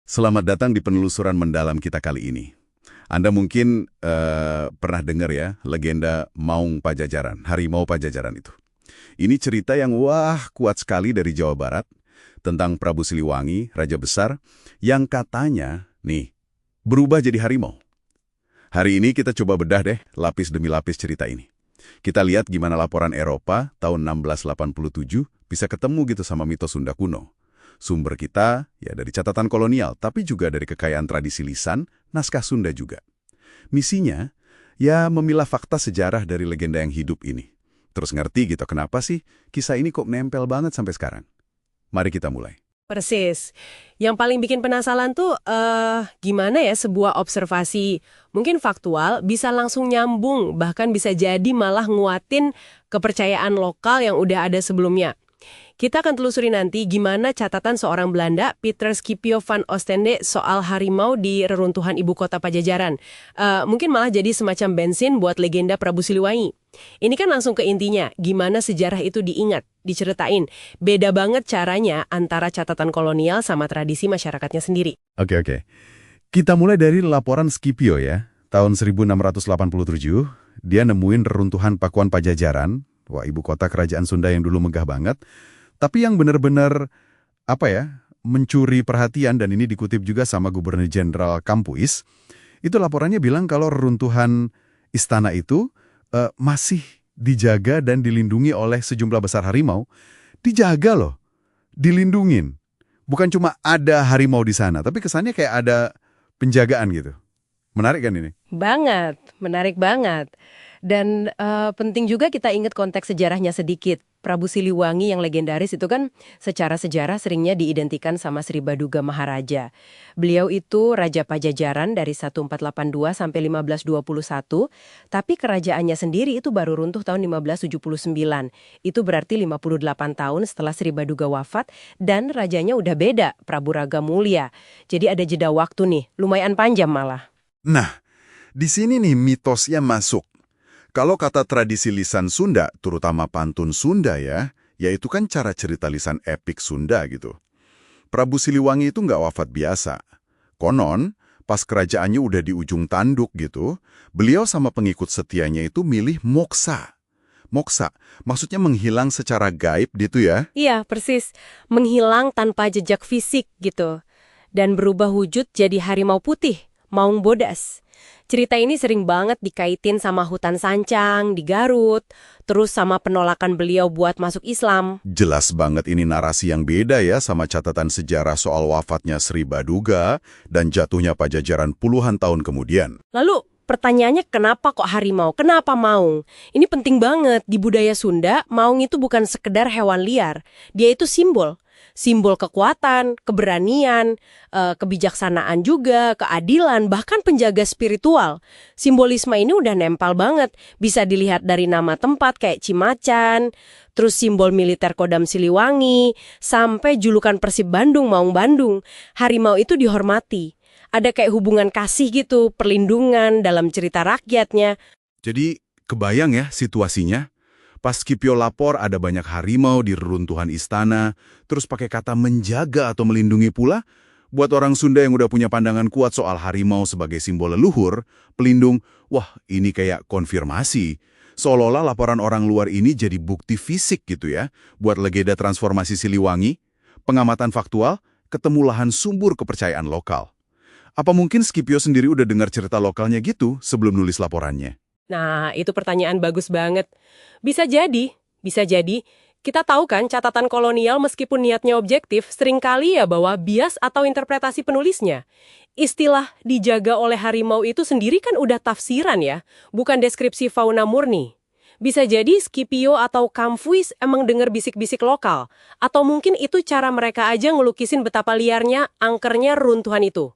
Selamat datang di penelusuran mendalam kita kali ini. Anda mungkin pernah dengar ya, legenda Maung Pajajaran, Harimau Pajajaran itu. Ini cerita yang kuat sekali dari Jawa Barat, tentang Prabu Siliwangi, Raja Besar, yang katanya, berubah jadi harimau. Hari ini kita coba bedah deh, lapis demi lapis cerita ini. Kita lihat gimana laporan Eropa tahun 1687 bisa ketemu gitu sama mitos Sunda kuno. Sumber kita ya dari catatan kolonial, tapi juga dari kekayaan tradisi lisan, naskah Sunda juga. Misinya ya memilah fakta sejarah dari legenda yang hidup ini. Terus ngerti gitu kenapa sih kisah ini kok nempel banget sampai sekarang. Mari kita mulai. Persis. Yang paling bikin penasaran tuh gimana ya sebuah observasi mungkin faktual bisa langsung nyambung, bahkan bisa jadi malah nguatin kepercayaan lokal yang udah ada sebelumnya. Kita akan telusuri nanti gimana catatan seorang Belanda, Pieter Scipio van Ostende, soal harimau di reruntuhan ibu kota Pajajaran. Mungkin malah jadi semacam bensin buat legenda Prabu Siliwangi. Ini kan langsung ke intinya, gimana sejarah itu diingat, diceritain. Beda banget caranya antara catatan kolonial sama tradisi masyarakatnya sendiri. Oke. Kita mulai dari laporan Scipio ya. Tahun 1687, dia nemuin reruntuhan Pakuan Pajajaran, ibu kota kerajaan Sunda yang dulu megah banget. Tapi yang benar-benar mencuri perhatian, dan ini dikutip juga sama Gubernur Jenderal Kampuis, itu laporannya bilang kalau reruntuhan istana itu masih dijaga dan dilindungi oleh sejumlah besar harimau. Dijaga loh, dilindungin. Bukan cuma ada harimau di sana, tapi kesannya kayak ada penjagaan gitu. Menarik kan ini? Banget, menarik banget. Dan penting juga kita ingat konteks sejarahnya sedikit. Prabu Siliwangi yang legendaris itu kan secara sejarah seringnya diidentikan sama Sri Baduga Maharaja. Beliau itu Raja Pajajaran dari 1482 sampai 1521, tapi kerajaannya sendiri itu baru runtuh tahun 1579. Itu berarti 58 tahun setelah Sri Baduga wafat dan rajanya udah beda, Prabu Raga Mulia. Jadi ada jeda waktu nih, lumayan panjang malah. Nah, di sini nih mitosnya masuk. Kalau kata tradisi lisan Sunda, terutama pantun Sunda ya, yaitu kan cara cerita lisan epik Sunda gitu. Prabu Siliwangi itu nggak wafat biasa. Konon, pas kerajaannya udah di ujung tanduk gitu, beliau sama pengikut setianya itu milih moksa. Moksa, maksudnya menghilang secara gaib gitu ya? Iya, persis. Menghilang tanpa jejak fisik gitu. Dan berubah wujud jadi harimau putih, Maung Bodas. Cerita ini sering banget dikaitin sama hutan sancang di Garut, terus sama penolakan beliau buat masuk Islam. Jelas banget ini narasi yang beda ya sama catatan sejarah soal wafatnya Sri Baduga dan jatuhnya Pajajaran puluhan tahun kemudian. Lalu pertanyaannya kenapa kok harimau? Kenapa maung? Ini penting banget. Di budaya Sunda, maung itu bukan sekedar hewan liar. Dia itu simbol. Simbol kekuatan, keberanian, kebijaksanaan juga, keadilan, bahkan penjaga spiritual. Simbolisme ini udah nempel banget. Bisa dilihat dari nama tempat kayak Cimacan, terus simbol militer Kodam Siliwangi, sampai julukan Persib Bandung, Maung Bandung. Harimau itu dihormati. Ada kayak hubungan kasih gitu, perlindungan dalam cerita rakyatnya. Jadi kebayang ya situasinya? Pas Scipio lapor ada banyak harimau di reruntuhan istana, terus pakai kata menjaga atau melindungi pula, buat orang Sunda yang udah punya pandangan kuat soal harimau sebagai simbol leluhur, pelindung, ini kayak konfirmasi. Seolah-olah laporan orang luar ini jadi bukti fisik gitu ya, buat legenda transformasi Siliwangi, pengamatan faktual, ketemu lahan sumber kepercayaan lokal. Apa mungkin Scipio sendiri udah dengar cerita lokalnya gitu sebelum nulis laporannya? Nah, itu pertanyaan bagus banget. Bisa jadi. Kita tahu kan catatan kolonial meskipun niatnya objektif, seringkali ya bawa bias atau interpretasi penulisnya. Istilah dijaga oleh harimau itu sendiri kan udah tafsiran ya, bukan deskripsi fauna murni. Bisa jadi Scipio atau Kampuis emang denger bisik-bisik lokal, atau mungkin itu cara mereka aja ngelukisin betapa liarnya, angkernya runtuhan itu.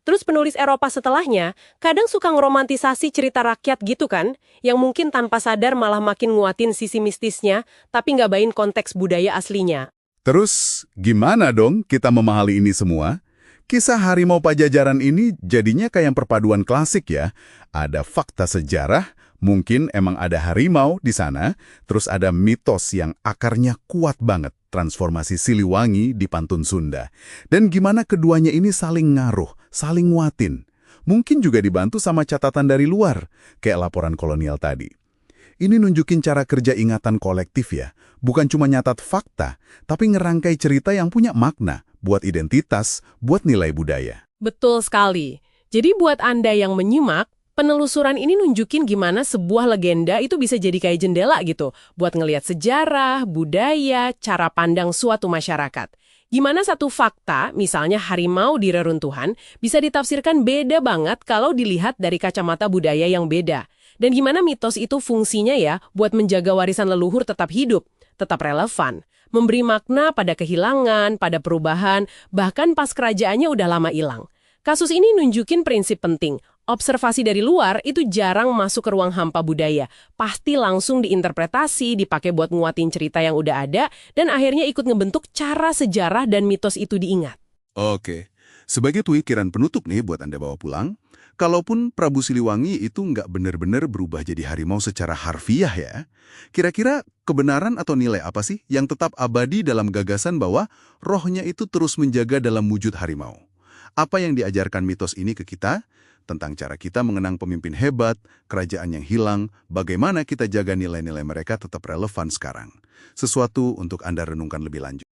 Terus penulis Eropa setelahnya kadang suka ngeromantisasi cerita rakyat gitu kan, yang mungkin tanpa sadar malah makin nguatin sisi mistisnya, tapi nggak bain konteks budaya aslinya. Terus gimana dong kita memahami ini semua? Kisah harimau Pajajaran ini jadinya kayak perpaduan klasik ya. Ada fakta sejarah, mungkin emang ada harimau di sana, terus ada mitos yang akarnya kuat banget, transformasi Siliwangi di Pantun Sunda, dan gimana keduanya ini saling ngaruh, saling nguatin. Mungkin juga dibantu sama catatan dari luar, kayak laporan kolonial tadi. Ini nunjukin cara kerja ingatan kolektif ya, bukan cuma nyatat fakta, tapi ngerangkai cerita yang punya makna, buat identitas, buat nilai budaya. Betul sekali. Jadi buat Anda yang menyimak, penelusuran ini nunjukin gimana sebuah legenda itu bisa jadi kayak jendela gitu, buat ngelihat sejarah, budaya, cara pandang suatu masyarakat. Gimana satu fakta, misalnya harimau di reruntuhan, bisa ditafsirkan beda banget kalau dilihat dari kacamata budaya yang beda. Dan gimana mitos itu fungsinya ya buat menjaga warisan leluhur tetap hidup, tetap relevan. Memberi makna pada kehilangan, pada perubahan, bahkan pas kerajaannya udah lama hilang. Kasus ini nunjukin prinsip penting. Observasi dari luar itu jarang masuk ke ruang hampa budaya. Pasti langsung diinterpretasi, dipakai buat nguatin cerita yang udah ada, dan akhirnya ikut ngebentuk cara sejarah dan mitos itu diingat. Oke, sebagai tuikiran penutup nih buat Anda bawa pulang, kalaupun Prabu Siliwangi itu nggak benar-benar berubah jadi harimau secara harfiah ya, kira-kira kebenaran atau nilai apa sih yang tetap abadi dalam gagasan bahwa rohnya itu terus menjaga dalam wujud harimau? Apa yang diajarkan mitos ini ke kita? Tentang cara kita mengenang pemimpin hebat, kerajaan yang hilang, bagaimana kita jaga nilai-nilai mereka tetap relevan sekarang. Sesuatu untuk Anda renungkan lebih lanjut.